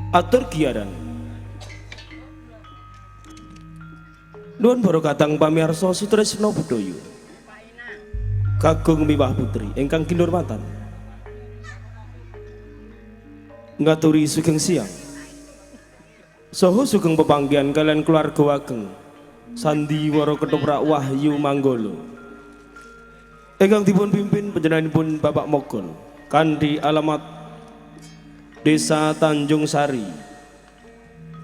Atur giaran nuwun para kadang pamirsa sutresna budaya kagung miwah putri ingkang kinurmatan ngaturi sugeng siang saha sugeng pepanggihan kalian keluarga ageng Sandiwara Ketoprak Wahyu Manggala ingkang dipun pimpin panjenenganipun Bapak Mogol kanthi alamat Desa Tanjung Sari,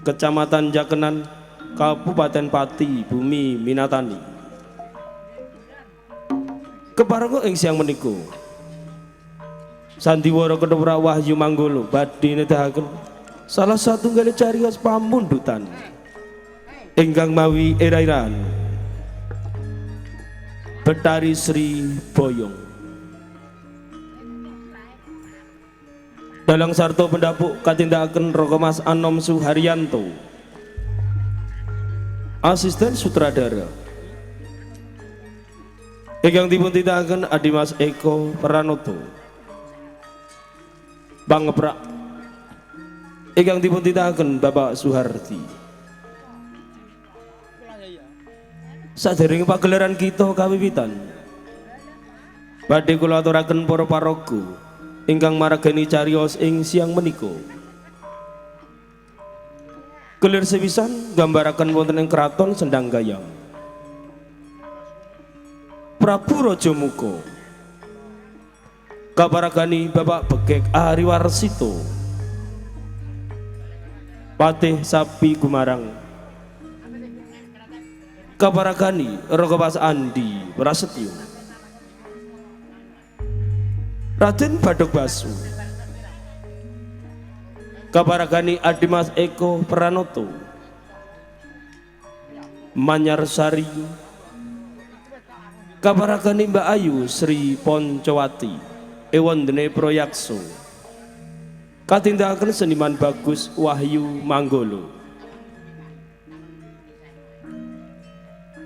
Kecamatan Jakenan, Kabupaten Pati, Bumi Minatani. Keparenga ing siang menika, Sandiwara Ketoprak Wahyu Manggala badhe nedahaken salah satunggal cariyos pamundutan ingkang mawi ira-iraan Betari Sri Boyong. Dalang sarto pendapuk katindakaken Roko Mas Anom Suharyanto, asisten sutradara ingkang dipun tindakaken Adi Mas Eko Pranoto, pangeprak ingkang dipun tindakaken Bapak Suhardi. Sadèrènging pagelaran kita kawiwitan badhe kula aturaken para paraga ingkang maragani cariyos ing siang menika. Kelir sepisan gambaraken wonten ing kraton Sendang Gayam. Prabu Raja Muka kaparagani Bapak Begek Ariwarsito, Patih Sapi Gumarang kaparagani Raka Mas Andi Prasetyo, Raden Badhok Basu kaparagani Adi Mas Eko Pranoto, Manyarsari kaparagani Mbak Ayu Sri Poncowati Ewondene Proyakso katindakaken seniman Bagus Wahyu Manggala.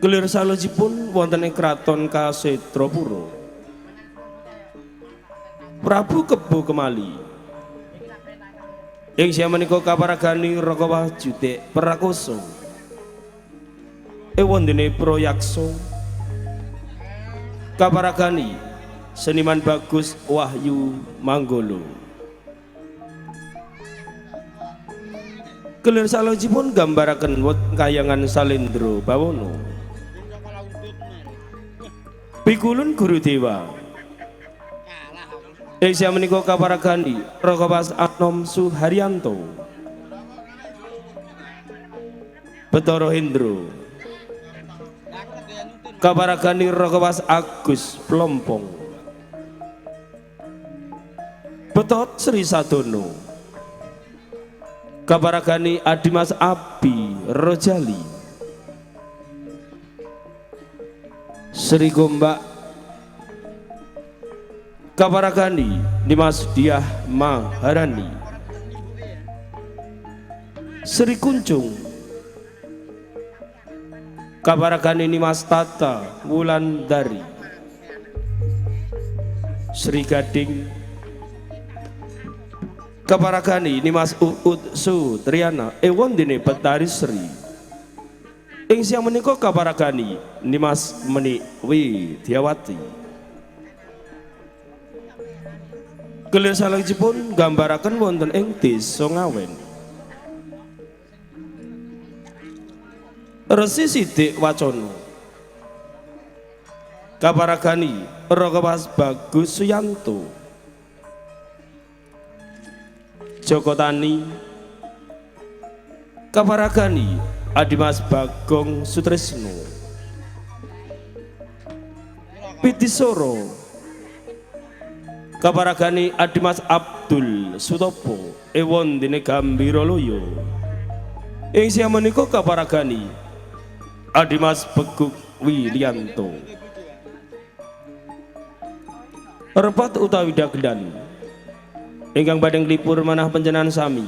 Kelir salojipun wonten ing kraton Kasetrapura Prabu Kebo Kemali ing siang menika kaparagani Raka Wajudik Prakoso Ewondene Proyakso kaparagani seniman Bagus Wahyu Manggala. Kelir salojipun gambaraken kayangan Salendra Bawono, Pikulun Guru Dewa ing siang menika kaparagani Raka Mas Anom Suharyanto, Bathara Hendra kaparagani Raka Mas Agus Plompong, Betot Sri Sadono kaparagani Adi Mas Abi Rojali, Sri Gombak kaparagani Dimas Diah Maharani, Sri Kuncung Kabaragani Nimas Tata Wulandari Sri Gading Kabaragani Nimas Uut Sutriana Ewondine Betari Sri ing siang menika kabaragani Nimas Meni Widyawati kelir salajengipun gambaraken wonten ing Desa Ngawen Resi Sidik Wacana kabaragani Ragawas Bagus Suyanto Joko Tani kabaragani Adimas Bagong Sutresno Pitisoro kabaragani Adimas Abdul Sutopo Ewondene Gambira Loyo ing siang menika kabaragani Adimas Beguk Wilianto Repat utawi dagelan ingkang badhe nglipur manah panjenengan sami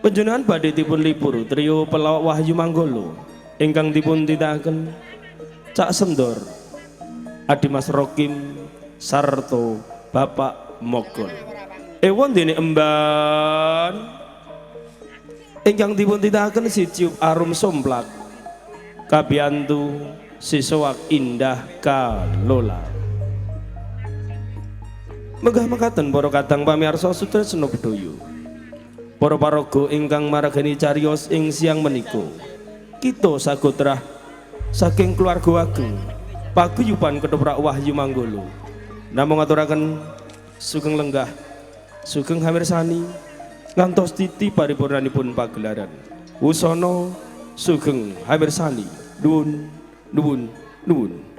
panjenengan badhe dipun lipur trio pelawak Wahyu Manggolo ingkang dipun titakaken Cak Sendor Adimas Rokim sarta Bapak Mogon ewondene emban ingkang dipun titakaken si Ciup Arum Somplak kabiyantu sisowak Indah Kalola megah mekaten para kadang pamirsa Sutresna Bedhaya para paraga ingkang maragani cariyos ing siang menika kita sagotrah saking keluarga ageng paguyuban Ketoprak Wahyu Manggolo namung ngaturaken sugeng lenggah sugeng hamirsani ngantos titi paripurnanipun pagelaran wusana sugeng hamirsani nuwun nuwun nuwun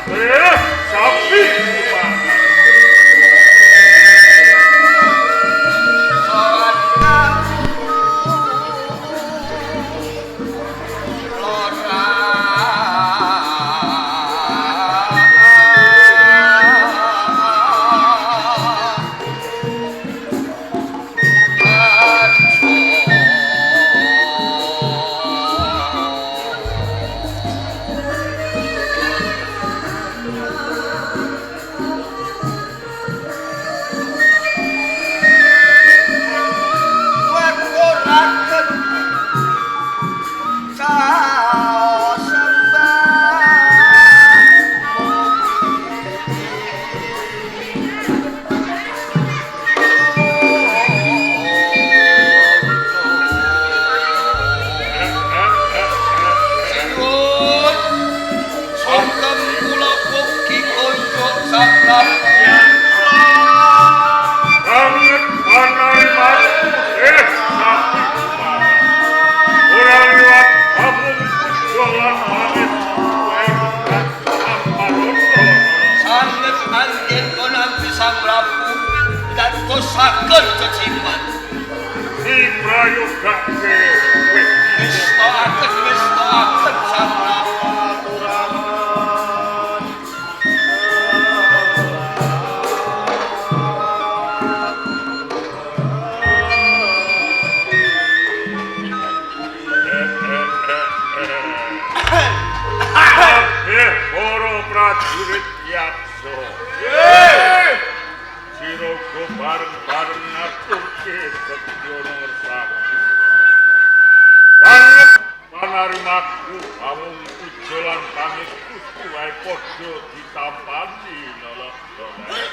sapi sakit ceciman si prayoga kewe wis toaken sang para prajurit yakso Sirogo bareng-bareng ngaturke Setyono Ngersakti banget panarimaku amung ujolan pamit kudu wae padha ditampani nolok-nolok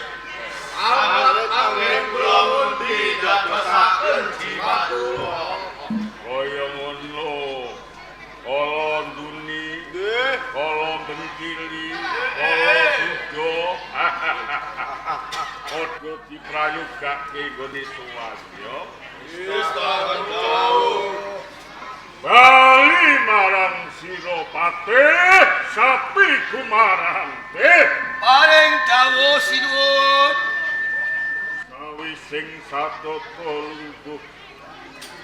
awet-awet kula mundi dadosaken jimat kula kaya ngono kala nduni kala bengkili kala sudo padha diprayogake nggone suwadya wis dawuh bali marang sira patih sapi kumarang paring dawuh sinuwun sawising satata lungguh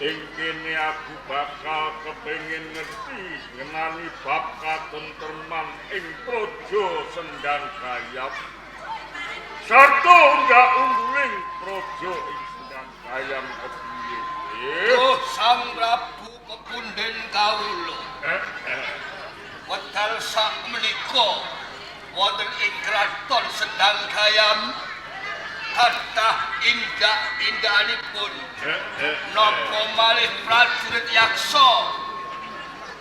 ing kene aku bakal kepengin ngerti ngenani bab katentreman ing praja Sendang Gayam sarta undang-unding praja ing Sendang Gayam kepiye oh Sang Prabu pepunden kawula wekdal sak menika wonten ing kraton Sendang Gayam kathah indah-indahanipun napa malih prajurit yaksa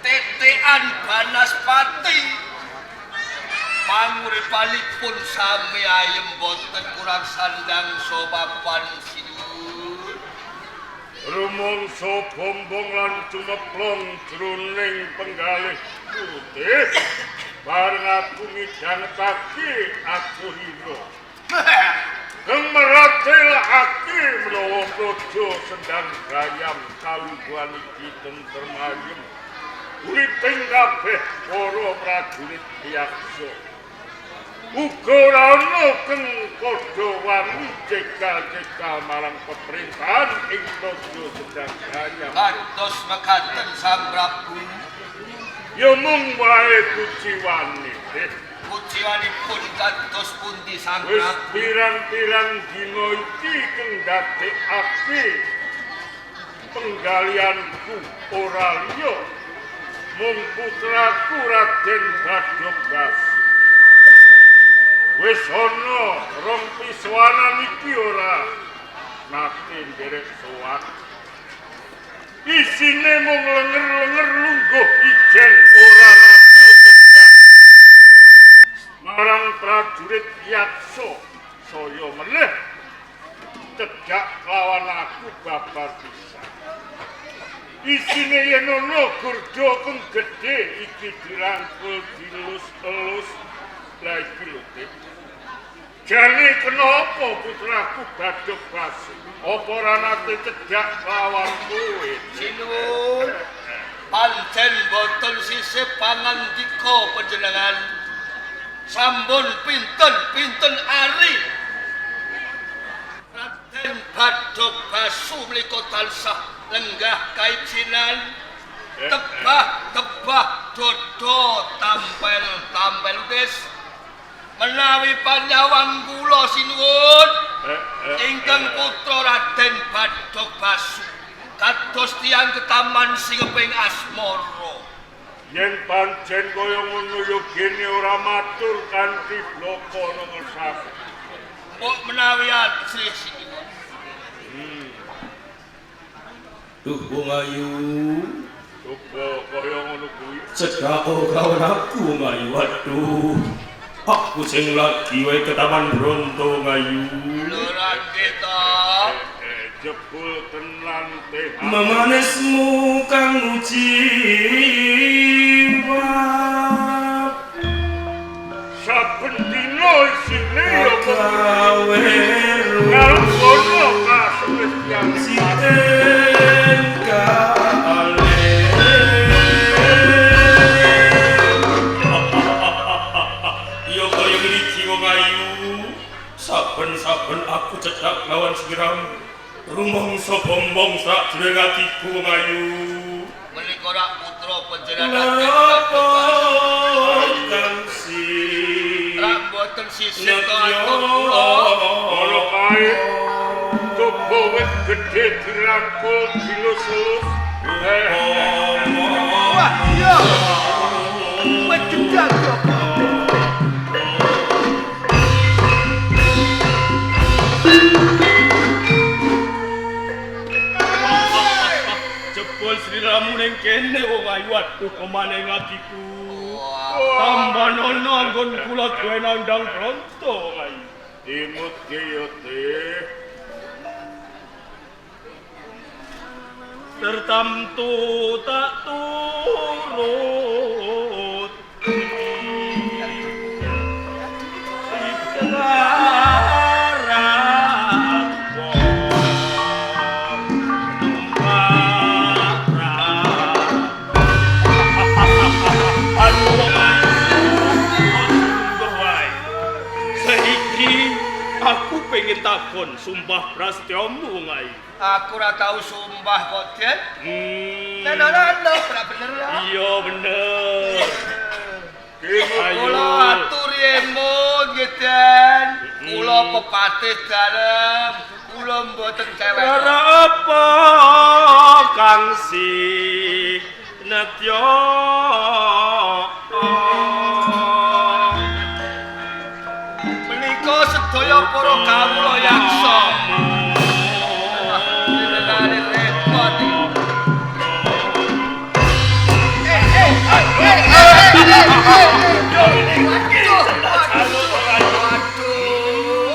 tetean Banaspati panguripanipun sami ayem boten kurang sandang sopapan sinuwun rumangsa bombong lan cumeplong jroning penggalih putih bareng aku midhangetake aku hira Gemeratelake menawa praja Sendang Gayam kalungguhan iki tentrem ayem uriping kabeh para prajurit yaksa uga ora ana kang padha wani cegal-cegal marang pemerintahan ing praja Sendang Gayam kados mekaten Sang Prabu ya mung wae kuciwane Kuciwanipun kados pundi Sang Prabu? Wis pirang-pirang dina iki kang ndadekake penggalianku ora liya mung putraku Raden Badogasi. Wis ana rong piswanan iki ora nate nderek sowan. Isine mung lenger-lenger lungguh ijen ora nate tegak. Marang prajurit yaksa saya meneh tegak lawan aku babar pisan. Isine yen ana gurda kang gedhe iki dirangkul dilus-elus lha iki lho. Jane kenapa putraku Badogasi? Apa ora nate cedhak lawan kowe? Sinuwun, pancen boten sisih pangandika panjenengan. Sampun pinten ari Raden Badok Basu menika tansah lenggah kaijinan tebah dodo tampel wis menawi panyawang kula sinuwun ingkang putra Raden Badok Basu kados tiyang ketaman sing keping asmara. Yen pancen kaya ngono ya gene ora matur kanthi bloko nomor 1. Mbok menawi ajrih sinuwun. Duh Wong Ayu. Coba kaya ngono kuwi. Cedhak kawan aku Wong Ayu. Waduh. Aku sing lagi wae ke Taman Bronto Ayu. Lurah kita. Jebul tenan teh. Memanismu kang jiwa. Saben dina isine ya gawe ngalkono kasus yang siten kale. Yo kaya ngriki Wong Ayu. Saben-saben aku cedhak lawan siram. Rumangsa bombong sak jroning atiku Wong Ayu. Menika rak putra panjenengan Napa kang si rak boten sisih to atur kula. ora kae coba wis gedhe dirangkul dilus-lus. Wah, iya. Wis gedang kok. jebul sliramu ning kene Wong Ayu. Waduh kemane ngatiku. Tambah nono anggon kula duwe nandang Bronto Wong Ayu. Imut yo teh. Tertamtu tak turut aku pengen takon sumpah prasetyamu Wong Ayu. Aku ora tau sumpah kok, Den. Nah, ora bener ya. Iya bener. Kula atur emun nggih, Den. Kula pepatih dalem. Kula mboten cewek. Ora apa Kang Si Netya. Menika sedaya para kawula yaksa.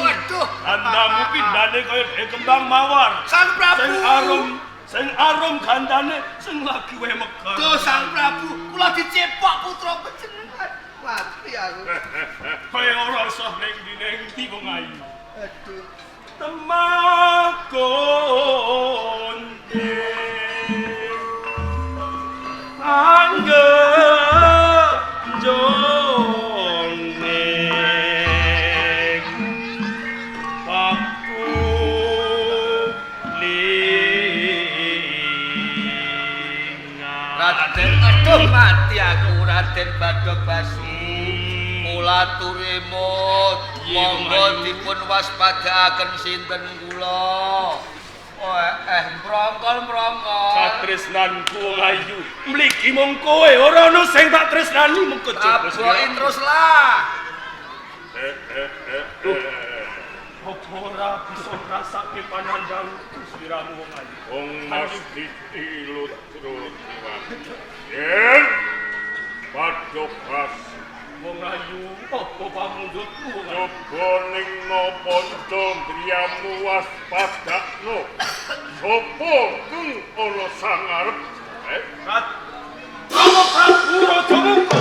Waduh. Kandamu pindane kaya kembang mawar. Sang Prabu. Sing arum gandane sing lagi wae megar. Duh Sang Prabu, kula dicepok putra panjenengan. Mati aku. Kaya ora usah ning ndi Wong Ayu. Aduh. Temakon angge jongeng aku lingan. Raden, aduh mati aku Raden Badok Basu. Mula turimut, monggo dipun waspadaaken sinten kula. Mrongkol. Katresnanku Wong Ayu, mligi mung kowe ora ono sing tak tresnani mung kejaba. Aboki terus lah. Apa ora bisa ngrasake panandangku sliramu Wong Ayu. Wong mesti ilut terus. Yen Badok Basu Wong Ayu, apa pamundhutmu Wong Ayu? coba ning napa ndriyamu waspadakno. Sopo kang ana sangarep? Rama Prabu Raja Mungku.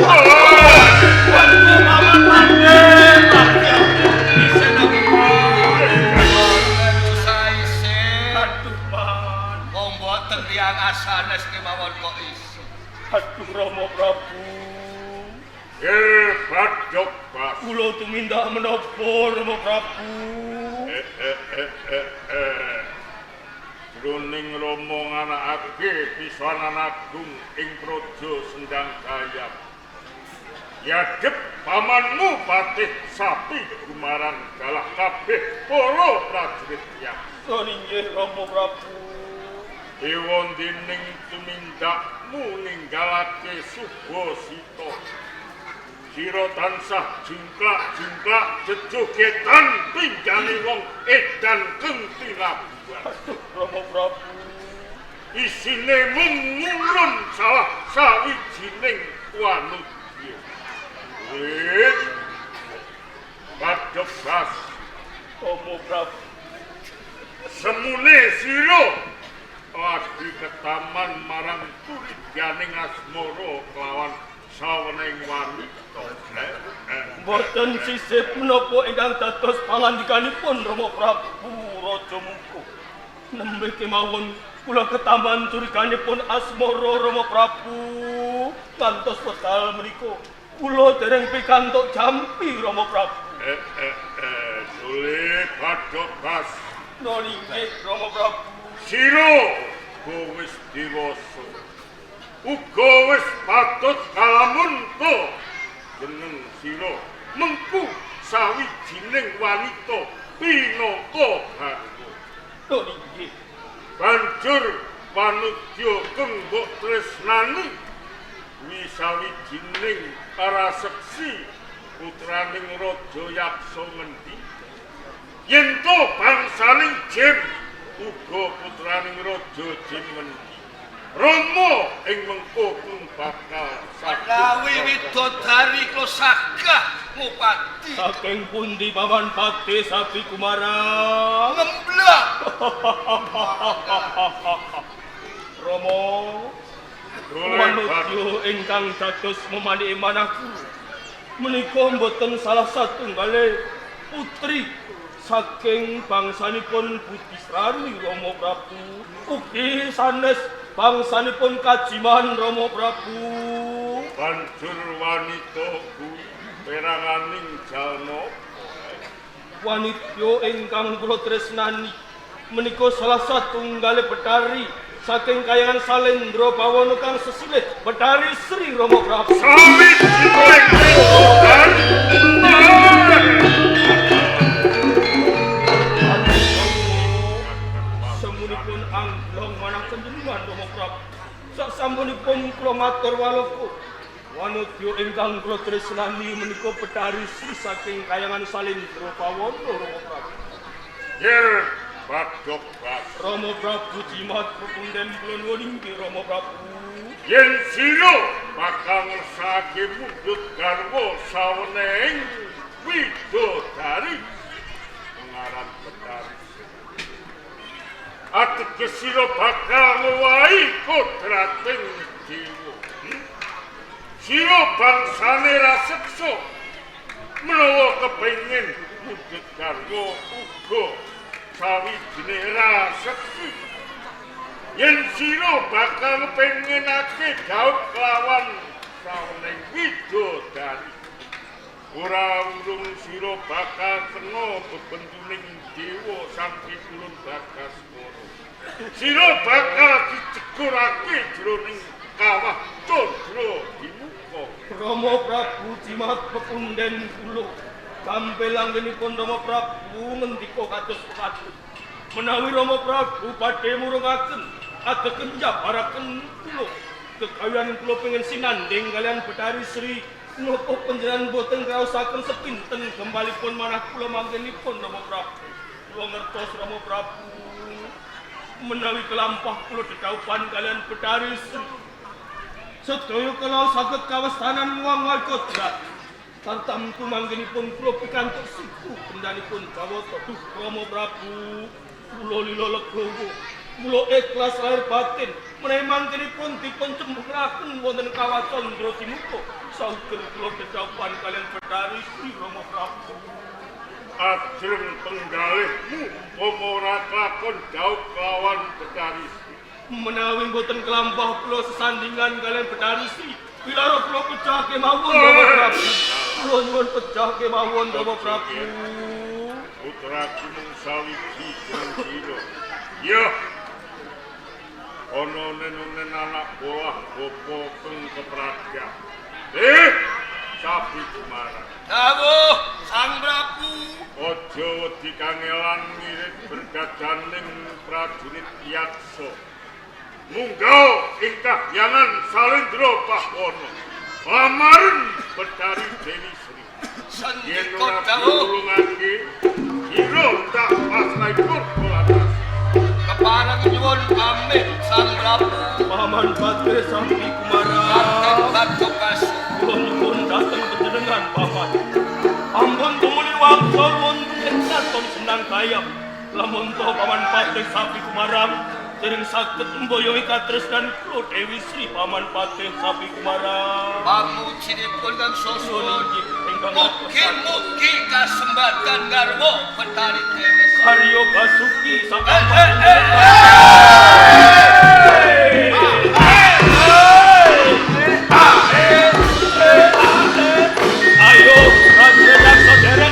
Waduh mama Raden. Isen aku. Saisen. Aduh man. Wong boten tiyang asanes kemawon kok iso. Aduh Rama Prabu. Badok Basu kula tumindak menapa Rama Prabu. Jroning Rama nganakake pisanan agung ing praja Sendang Gayam. Yadep pamanmu Patih Sapi Gumaran kalah kabeh para prajurit yaksa. Inggih Rama Prabu. Ewa dening tumindakmu ninggalake Subasita. Sira tansah jingklak-jingklak jejogetan pinjane wong edan keng tinabuan. Rama Prabu. Isine mung ngulun salah sawijining wanudya. Wit Padepas Rama Prabu. semune sira lagi ketaman marang turidyaning asmara kelawan sawening wanita. Boten sisip menapa ingkang dados pangandikanipun Rama Prabu Raja Mungku. Nembe kemawon kula ketaman curiganipun asmara Rama Prabu kantos wekdal menika kula dereng pikantuk jampi Rama Prabu. Sule Padepas Nggih Rama Prabu. sira wis dewasa. Uga wis patut kalamunta jeneng sira mengku sawijining wanita pinaka harga. Nggih. Banjur panudya kang mbok tresnani kuwi sawijining paraseksi putraning raja yaksa ngendi. Yen to bangsaning Jim uga putraning raja Jim ngendi. Rama ing mengko kung bakal Menawi widodari kula sagah ngupati. Saking pundi Paman Patih Sapi Gumarang? Ngemblak. Rama, manudya ingkang dados memandhi manahku menika mboten salah satunggale putri saking bangsanipun Butisrani Rama Prabu. Ugi sanes bangsanipun Kajiman Rama Prabu. banjur wanita kuwi peranganing jalma Wanita ingkang kula tresnani menika salah satunggal Betari saking kayangan Salendra Bawana kang sesilih Betari Sri Rama Prabu. sawijining Semunipun angklong manang panjenengan Rama Prabu. Sasampunipun kula matur waloku wanita ingkang kula tresnani menika Betari Sri saking kayangan Salendra Bawana Rama Prabu. Yer Padepas Rama Prabu jimat pepunden kula nuwun inggih Rama Prabu. yen sira bakal ngersake mundhut garwa sawening widodari pengaran Betari. Ateges sira bakal ngowahi kodrating dewa. Sira bangsane raseksa menawa kepengin mundhut garwa uga sawijining raseksa. Yen sira bakal pengenake gaut lawan sawening widodari. Ora urung sira bakal kena bebentuning dewa sang pitulun Bagaswara. Sira bakal dicegurake jroning kawah Candra Dimuka. Rama Prabu jimat pepunden kula tampil anggenipun Rama Prabu ngendika kados pukaten. Menawi Rama Prabu badhe murungaken ateken njabaraken kula kekayan kula pengen sinanding kalian Betari Sri napa panjenengan boten kraosaken sepinten gembalipun manah kula manggenipun Rama Prabu. Kula ngertos Rama Prabu menawi kelampah kula dedaupan kalian Betari Sri sedaya kala saged kawestanan ngwang kodrat sarta mtu manggenipun kula pikantuk siku pendanipun Jawata. Duh Rama Prabu kula lila legowo kula ikhlas lahir batin menawi manggenipun dipun cemburaken wonten kawah Candra Dimuka sauger kula dedaupan kalian Betari Sri Rama Prabu. Ajeng penggalihmu umpama ora kelakon jauh kelawan Betari Sri. Menawi boten kelampah kula sesandingan kalian Betari Sri, pilara kula pecah kemawon Rama Prabu. kula nyuwun pecah kemawon Rama Prabu. Putraku mung sawiji jeneng ya ana nenen anak buah bapa peng kepraja Sapi Kumara. Dawuh Sang Prabu. Aja wedi kangelan mirip berdajaning prajurit Yaksa. Munggah ingkah yangan Salendra Pahwana. Lamarin Betari Dewi Sri. Yen ora pitulungake, ira tak pasrai korporatas. Keparang nyuwun pamit Sang Prabu. Paman Patih Sapi Kumara. Kanten Batu Kasu. Kula nyuwun dhateng panjenengan paman. Ampun tumuli wangsa wonten ing saton senang kayam. Lamun to Paman Patih Sapi Kumara dereng saged mboyohi katresnan kula Dewi Sri Paman Patih Sapi Kumara. Pamujinipun kang susun mugi kasembatan garwa Betari Dewi Sri. Karya Basuki saking ayo raja saudara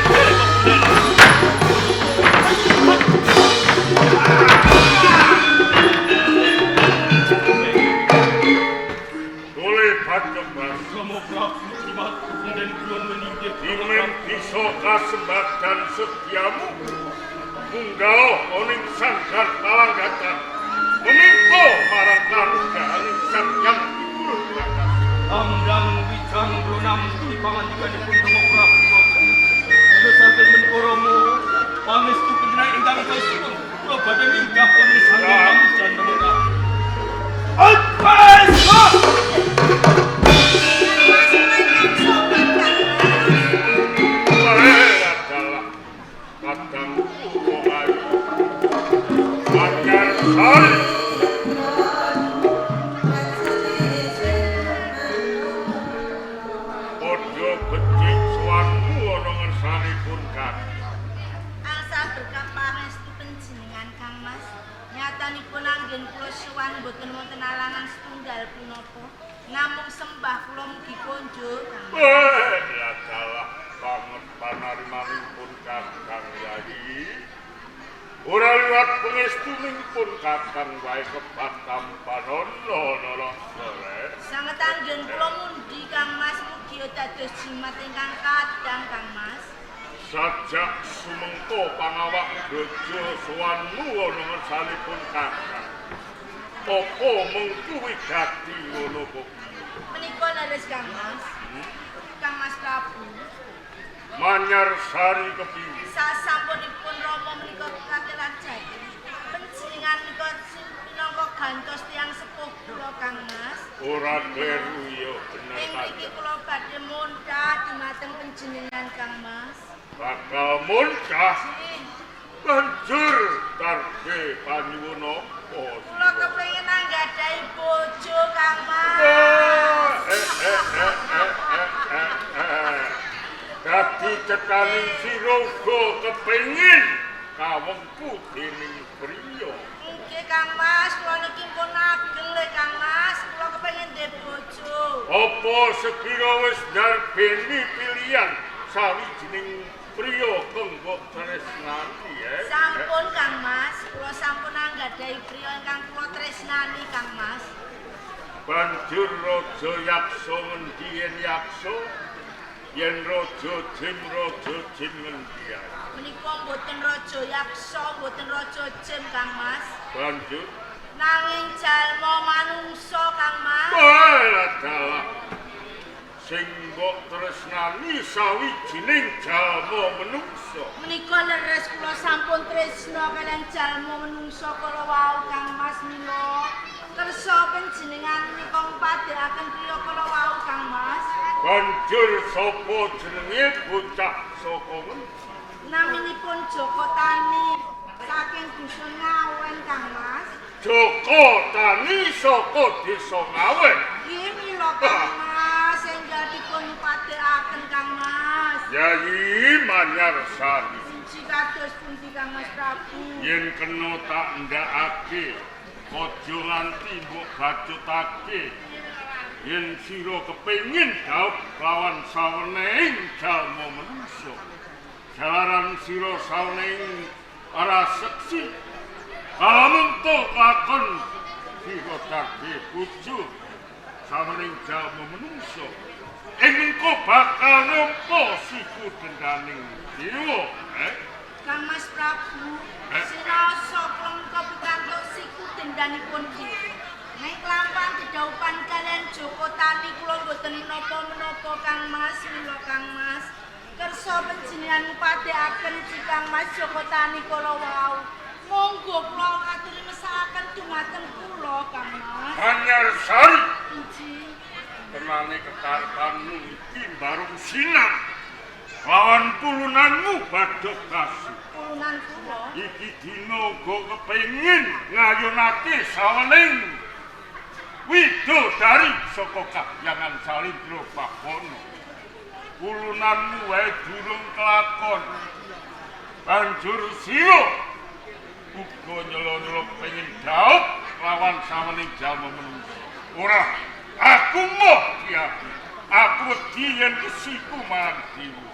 bisa kasembatan setiamu munggah oning sanggar talanggatan memimpo marang karga oning sang Amdang wijang brunam di pangandikanipun Rama Prabu kula saking menkoromu pangestu panjenengan ingkang kasuwun kula badhe minggah oning sanggar pamujan Rama Prabu. Boten wonten alangan setunggal punapa namung sembah kula mugi konjuk ya salah banget panarimanipun Kakang Yayi ora liwat pangestunipun Kakang wae kepatam panono sore sanget anggen kula mundi Kang Mas mugi dados jimat ingkang kadang Kang Mas sajak sumengko pangawak dojo sowanmu ana ngersanipun Kakang apa mengkuwi gati ngono kok menika leres Kang Mas Kang Mas Prabu Manyar Sari kepiye sasampunipun Rama menika katelan jati panjenengan menika minangka gantos tiyang sepuh kula Kang Mas ora kleru ya bener ing mriki kula badhe munggah dumateng panjenengan Kang Mas bakal munggah banjur targe panyuwun kula kepengin anggadhahi bojo Kang Mas. Dadi cekaning sira uga kepengin kawengku dening priya. Nggih Kang Mas, kula niki pun ageng le Kang Mas, kula kepengin ndhe bojo. Apa sekira wis ndarbeni pilihan sawijining priya kanggo tresnani Sampun Kang Mas, kula sampun anggadhahi priya ingkang kula tresnani Kang Mas. Banjur Raja Yaksa ngendi yen Yaksa yen Raja Jim ngendi menika mboten Raja Yaksa, mboten Raja Jim Kang Mas. Banjur nanging jalma manungsa Kang Mas. Dalah sing mbok tresnani sawijining jalma manungsa. Menika leres kula sampun tresna kaliyan jalma manungsa kala wau Kang Mas mila kersa panjenengan menika mpadhekaken priya kala wau Kang Mas. Banjur sapa jenenge bocah saka ngendi? Naminipun Joko Tani saking dusun Ngawen Kang Mas. Joko Tani saka desa Ngawen. Nggih mila Kang Mas enggal dipun padhekaken Kang Mas. Yayi Manyar Sari. Siji kados pundi Kang Mas Prabu? Yen kena tak ndakake aja nganti mbok bacutake yen sira kepengin daup lawan sawening jalma manungsa jalaran sira sawening para seksi kalamuntuk lakon sira dadi bojo sawening jalma manungsa engko bakal nampa siku dendaning dewa Kang Mas Prabu siraosa klengko pikantuk siku dendanipun dewa nek kelampahan dedaupan kalian Joko Tani kula mboten menapa-menapa Kang Mas mila Kang Mas kersa panjenengan ngupadhekaken Kang Mas Joko Tani kala wau monggo kula aturi mesakaken dumateng kula Kang Mas Panyarsari inji tenane kekarepanmu iki barung sinam lawan pulunanmu badhe kasih pulunan kula iki dina uga kepengin ngayunake sawening widodari saka kahyangan Salindra Bawana pulunanmu wae durung kelakon banjur sira uga nyelon-nyelon pengin daup lawan sawening jalma manungsa ora aku moh diaku aku wedi yen kesiku marang dewa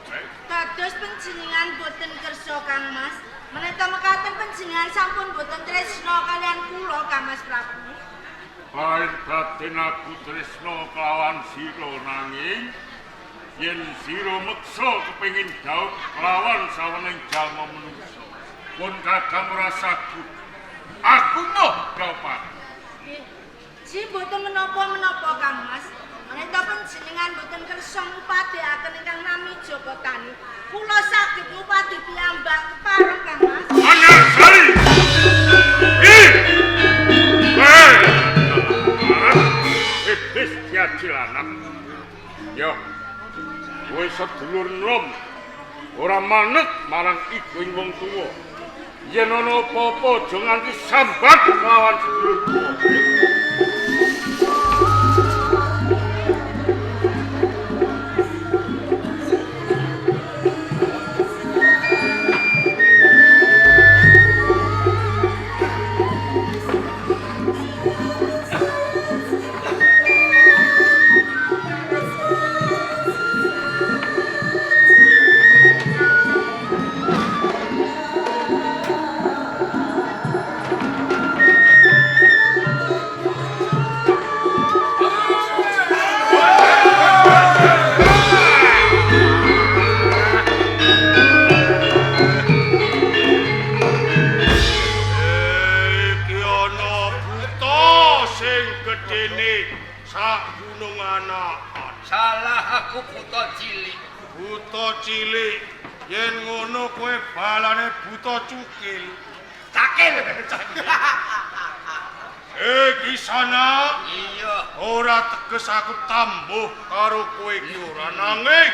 dados panjenengan boten kersa Kang Mas meneta mekaten panjenengan sampun boten tresna kalian kula Kang Mas Prabu Lain batin aku tresna kelawan sira nanging yen sira meksa kepengin daup lawan sawening jalma manungsa pun kakang ora saged aku moh daupan Si boten menapa-menapa Kang Mas meneta panjenengan boten kersa ngupadhekaken ingkang nami Joko Tani kula saged ngupadhi piyambak pareng Kang Mas Panyarsari wis diajil anak yo kowe sedulur nom ora manut marang ibuing wong tuwa yen ana apa-apa aja nganti sambat lawan sedulur tuwa cilik yen ngono kowe balane buta cukil cakil kisana iya ora teges aku tambuh karo kowe iki ora nanging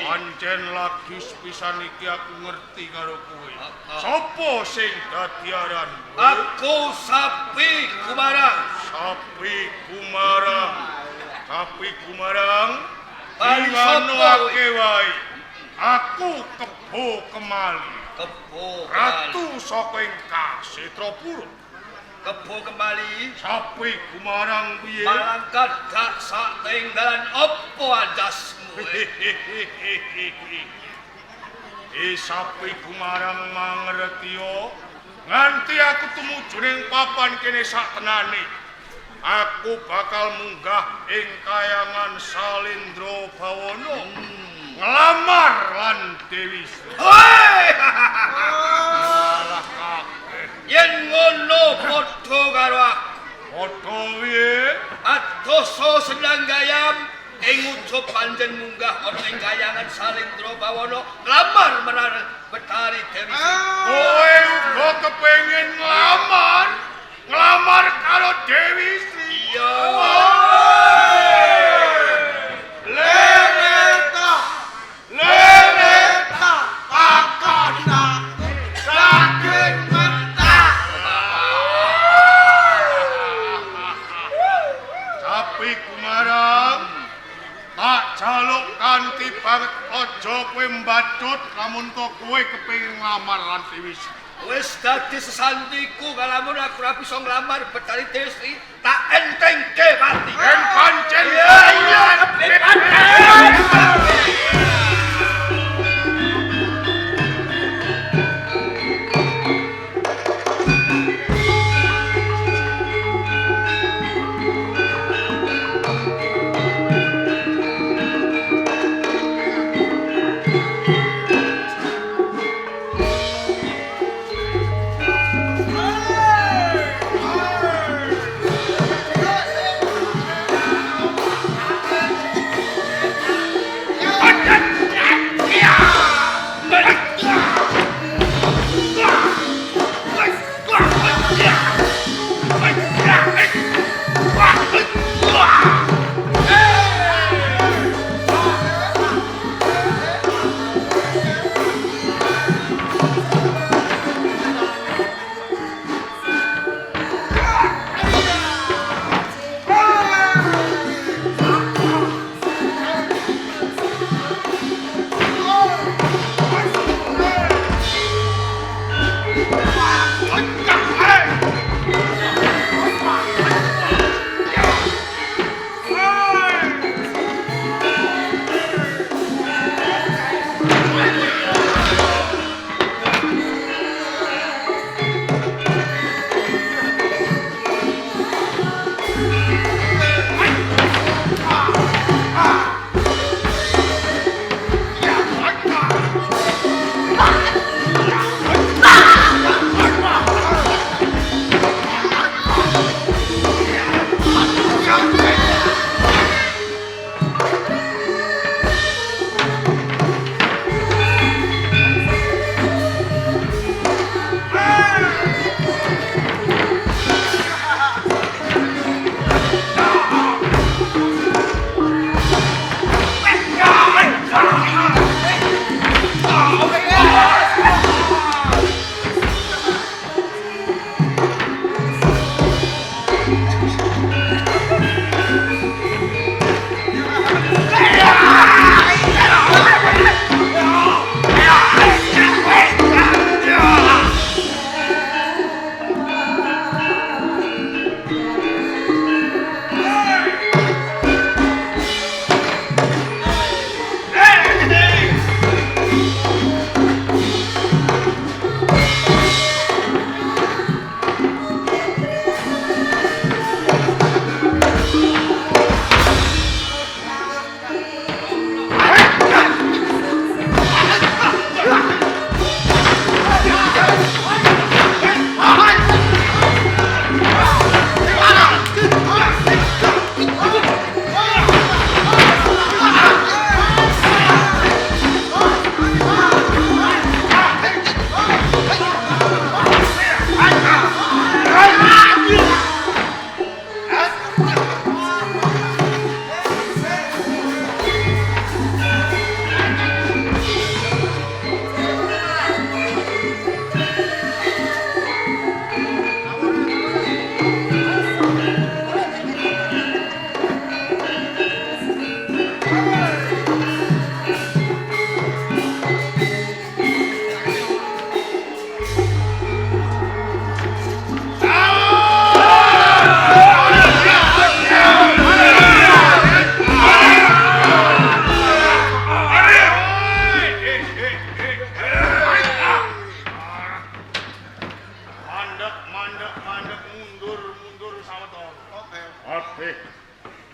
pancen lagi sepisan iki aku ngerti karo kowe sapa sing dadi aran aku Sapi Kumarang Ingano ake wae aku Kebo Kemali ratu saka ing Kasetrapura Kebo Kemali Sapi Kumarang piye malangkat gak satinggalan apa andasmu Sapi Kumarang mangertiyo nganti aku tumuju ning papan kene sak tenane aku bakal munggah ing kayangan Salindra Bawana nglamar lan Dewi Sri. Yen ngono padha karo aku. Padha piye? Adosa senanggayam ing ujug panjen munggah ana ing kayangan Salindra Bawana nglamar marang Betari Dewi Sri. Kowe uga kepengin nglamar karo Dewi Sri. Iya. Leneta akana saking mentah. Sapi Kumarang tak jaluk kanthi banget aja kowe mbacut lamun to kowe kepengin nglamar lan Dewi Sri. Wis dadi sesantiku kalamun aku ora bisa nglamar Betari Desi, tak entengke mati. Ben pancen Iya,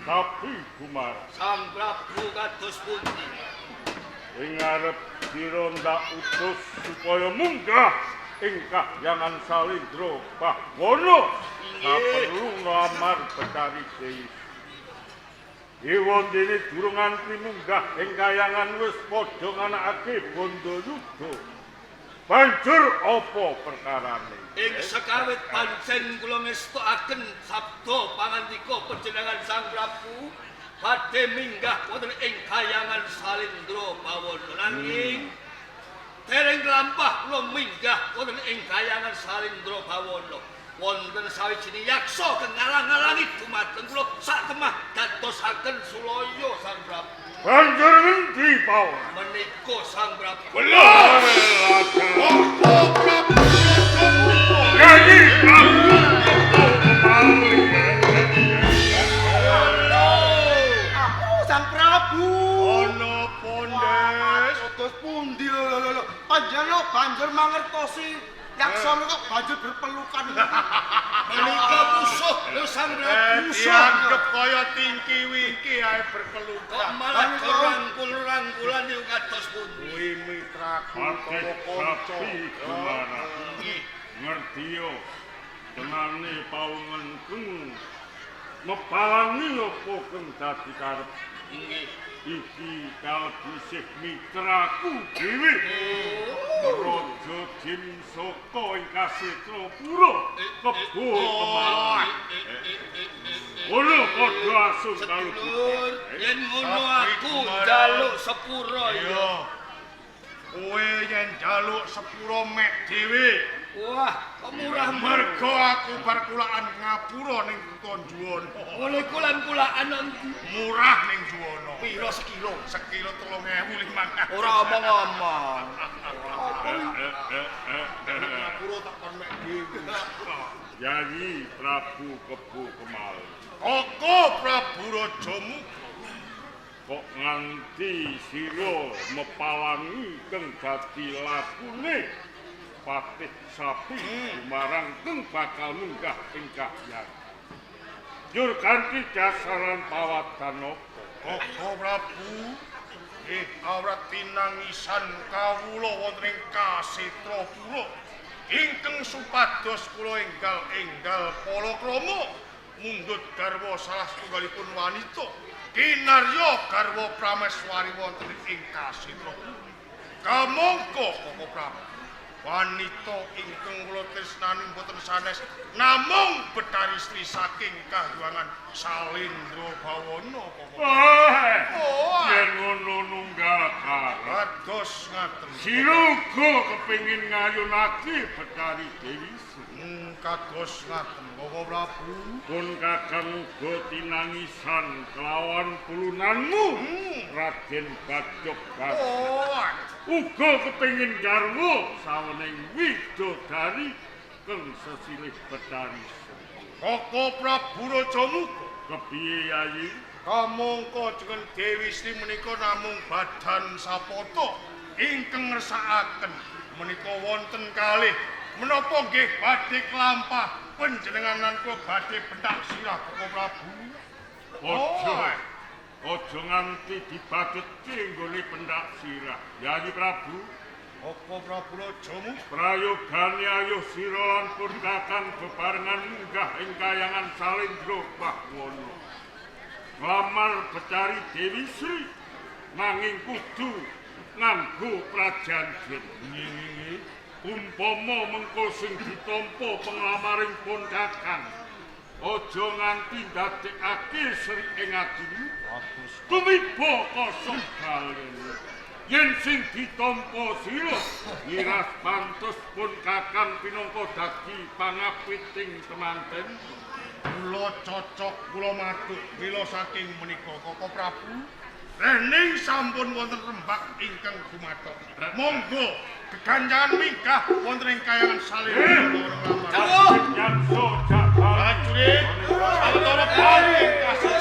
Tapi Kumar, Sang Prabu kados pundi? ing ngarep sira ndak utus supaya munggah ing kahyangan Salindra Bahwana saperlu nglamar Betari Desi. Dene durung nganti munggah ing kahyangan wis padha nganakake bondo yuda. Banjur apa perkarane? Ing sekawit pancen kula ngestokaken sabda pangandika panjenengan Sang Prabu badhe minggah wonten ing kahyangan Salindra Bahwana. Nanging dereng lampah kula minggah wonten ing kahyangan Salindra Bahwana. Wonten sawijining yaksa kang ngalang-alangi dumateng kula sak temah dadosaken sulaya Sang Prabu. Banjur ngendi pawon? Menika Sang Prabu. Belum. Sang Prabu. Ana pondes. Terus pundi lho. Panjenengan banjur mangertosi Yaksana kok banjur berpelukan. Menika musuh lho Sang Prabu. Dianggep kaya tingki-wingki ae berpelukan. Kok malah rangkul-rangkulan niku kados pundi? Kuwi mitraku karo kanca. Ngerti yo. Tenane pawongenku. Mepalangi apa kang dadi karep. Nggih. Iki kalbisih mitraku dhewe. Raja Jim Saka ing Kasetra Pura Kebo Kemalan. Ono padha asun karo Sedulur, yen ngono aku njaluk sepura ya. Kowe yen njaluk sepura mek dhewe. Wah, kok murah Mergo aku bar kulaan ngapura ning Konjuwana. oleh kulan-kulaan nanti. Murah ning Juwana. Piro sekilo? Sekilo 3.500. Ora omong-omong. Ngapura tak kon mek dhewe. Yayi Prabu Kebo Kemalan. Koko Prabu Rajamu kok nganti sira mepalangi kang dadi lakune patih sapi marang kang bakal munggah ing kahyan. Jur kanthi dasaran pawadan apa? Koko Prabu awrat tinangisan kawula wonten ing Kasetra Pura ingkang supados kula enggal palakrama mundhut garwa salah setunggalipun wanita kinarya garwa prameswari wonten ing Kasetra Pura. Kamangka Koko Prabu wanita ingkang kula tresnani boten sanes namung Betari Sri saking kahyangan Salendra Bawana Koko. Yen ngono nunggal kados ngaten. Sira uga kepengin ngayunake Betari Dewi Sri. Kados ngaten Koko Prabu. Pun kakang uga tinangisan kelawan pulunanmu Raden Bajogati. Uga kepengin garwa sawening widodari kang sesilih Betari Sri. Koko Prabu Rajamu kepiye Yayi? Kamangka jeneng Dewi Sri menika namung badan sapata ingkang ngersakaken menika wonten kalih menapa nggih badhe klampah panjenenganan kula badhe pendak sirah Koko Prabu. Aja nganti dibadhetke nggone pendak sirah. Yayi Prabu. Koko Prabu Rajamu prayogane ayuh sira lan pun kakang bebarengan munggah ing kayangan Salendra Bawana. Nglamar Betari Dewi Sri nanging kudu nganggo prajanjen. Umpama mengko sing ditampa penglamaring pun kakang aja nganti ndadekake Sri ing atimu tumiba kosong balen. Yen sing ditampa sira ngiras pantes pun kakang pinangka dadi pangapiting temanten. Kula cocok kula matur mila saking menika Koko Prabu. Rening sampun wonten rembak ingkang gumathok. Monggo geganjangan minggah wonten ing kayangan Salendra. Janso jak prajurit sawetara bali kasih